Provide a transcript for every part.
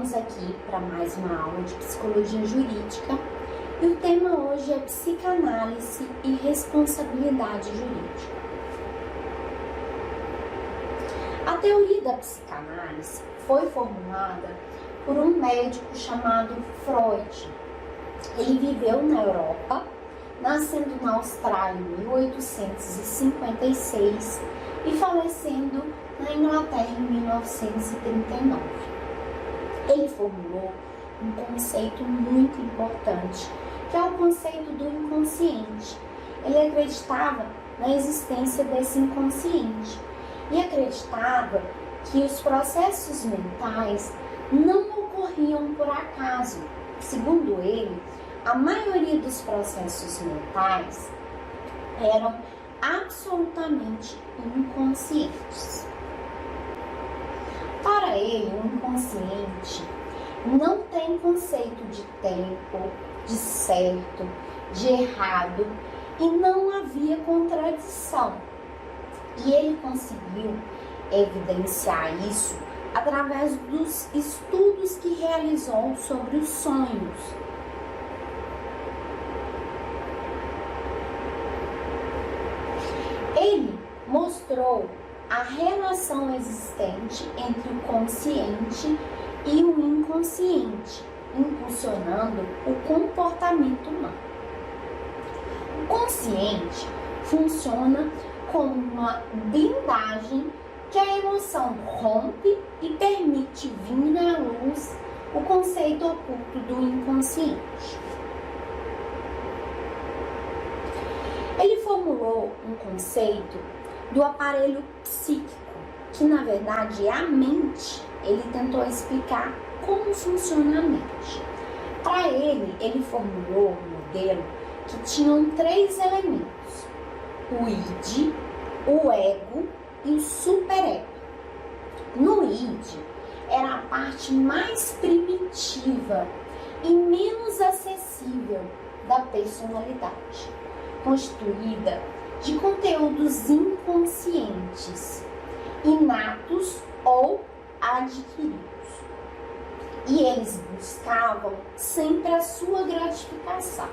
Estamos aqui para mais uma aula de psicologia jurídica e o tema hoje é psicanálise e responsabilidade jurídica. A teoria da psicanálise foi formulada por um médico chamado Freud. Ele viveu na Europa, nascendo na Austrália em 1856 e falecendo na Inglaterra em 1939. Ele formulou um conceito muito importante, que é o conceito do inconsciente. Ele acreditava na existência desse inconsciente e acreditava que os processos mentais não ocorriam por acaso. Segundo ele, a maioria dos processos mentais eram absolutamente inconscientes. Para ele, o inconsciente não tem conceito de tempo, de certo, de errado, e não havia contradição. E ele conseguiu evidenciar isso através dos estudos que realizou sobre os sonhos. Ele mostrou a relação existente entre o consciente e o inconsciente, impulsionando o comportamento humano. O consciente funciona como uma blindagem que a emoção rompe e permite vir à luz o conceito oculto do inconsciente. Ele formulou um conceito do aparelho psíquico, que na verdade é a mente. Ele tentou explicar como funciona a mente. Para ele formulou um modelo que tinham 3 elementos: o id, o ego e o superego. No id, era a parte mais primitiva e menos acessível da personalidade, constituída de conteúdos inconscientes, inatos ou adquiridos. E eles buscavam sempre a sua gratificação.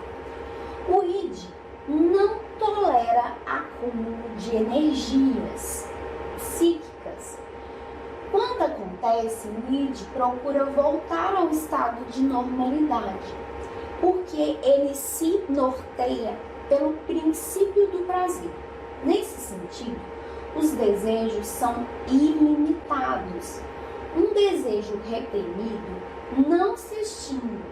O id não tolera acúmulo de energias psíquicas. Quando acontece, o id procura voltar ao estado de normalidade, porque ele se norteia pelo princípio do prazer. Nesse sentido, os desejos são ilimitados. Um desejo reprimido não se extingue,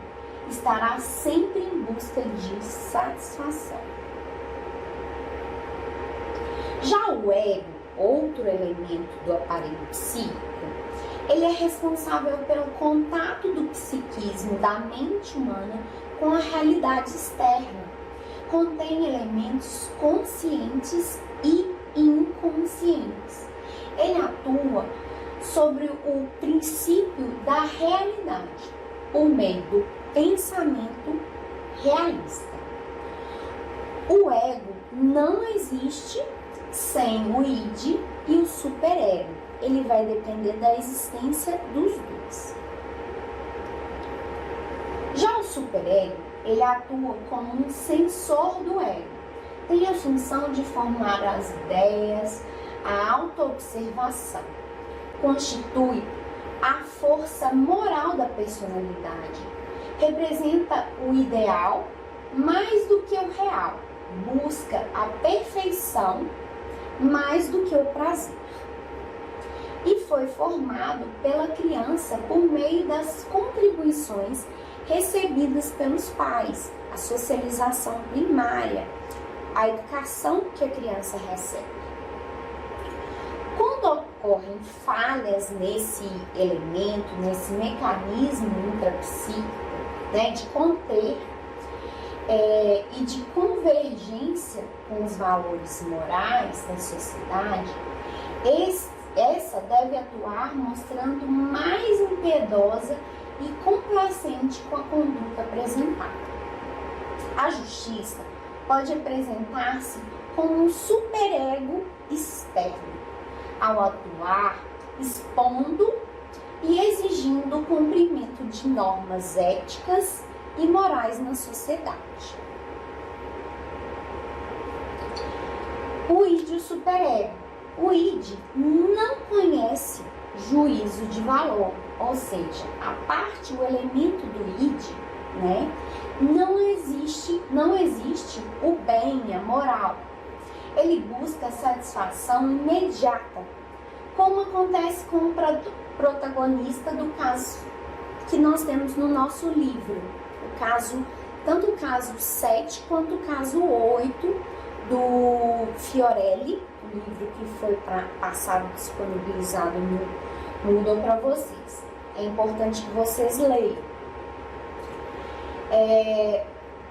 estará sempre em busca de satisfação. Já o ego, outro elemento do aparelho psíquico, ele é responsável pelo contato do psiquismo da mente humana com a realidade externa. Contém elementos conscientes e inconscientes. Ele atua sobre o princípio da realidade, por meio do pensamento realista. O ego não existe sem o id e o superego. Ele vai depender da existência dos dois. Já o superego, ele atua como um sensor do ego. Tem a função de formar as ideias, a autoobservação. Constitui a força moral da personalidade. Representa o ideal mais do que o real. Busca a perfeição mais do que o prazer. E foi formado pela criança por meio das contribuições recebidas pelos pais, a socialização primária, a educação que a criança recebe. Quando ocorrem falhas nesse elemento, nesse mecanismo intrapsíquico, de conter e de convergência com os valores morais da sociedade, essa deve atuar mostrando mais impiedosa e complacente com a conduta apresentada. A justiça pode apresentar-se como um superego externo, ao atuar expondo e exigindo o cumprimento de normas éticas e morais na sociedade. O id e o superego. O id não conhece juízo de valor, ou seja, a parte, o elemento do id, né, não existe o bem, a moral. Ele busca satisfação imediata, como acontece com o protagonista do caso que nós temos no nosso livro, tanto o caso 7 quanto o caso 8 do Fiorelli, o livro que foi passado, disponibilizado no Moodle para vocês. É importante que vocês leiam.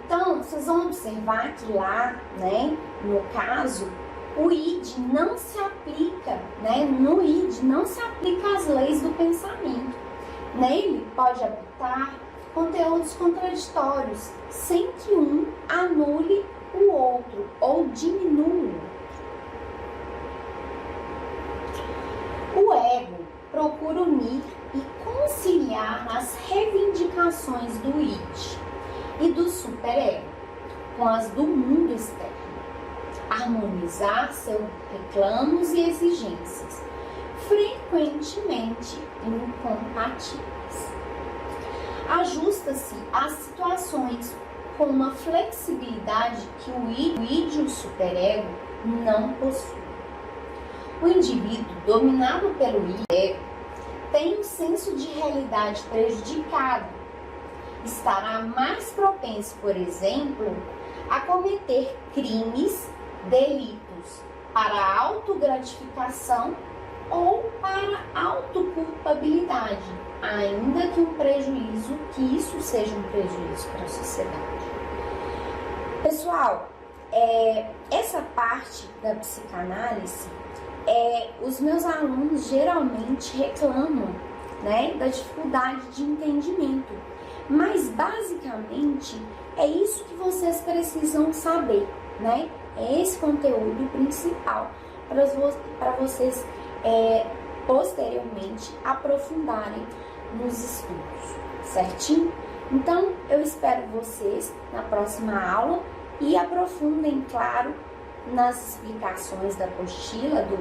Então, vocês vão observar que lá, né, no caso, o id não se aplica, né, no id não se aplica às leis do pensamento. Nele pode habitar conteúdos contraditórios, sem que um anule o outro ou diminua o outro. O ego procura unir e conciliar as reivindicações do id e do superego com as do mundo externo, harmonizar seus reclamos e exigências, frequentemente incompatíveis. Ajusta-se às situações com uma flexibilidade que o id e o superego não possuem. O indivíduo dominado pelo id tem um senso de realidade prejudicado. Estará mais propenso, por exemplo, a cometer crimes, delitos para autogratificação ou para autoculpabilidade, ainda que isso seja um prejuízo para a sociedade. Pessoal, essa parte da psicanálise, os meus alunos geralmente reclamam, né, da dificuldade de entendimento, mas basicamente é isso que vocês precisam saber, né? É esse conteúdo principal para vocês posteriormente aprofundarem nos estudos, certinho? Então, eu espero vocês na próxima aula e aprofundem, claro, nas explicações da apostila do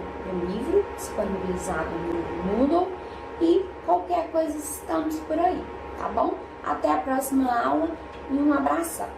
livro, disponibilizado no Moodle, e qualquer coisa estamos por aí, tá bom? Até a próxima aula e um abração!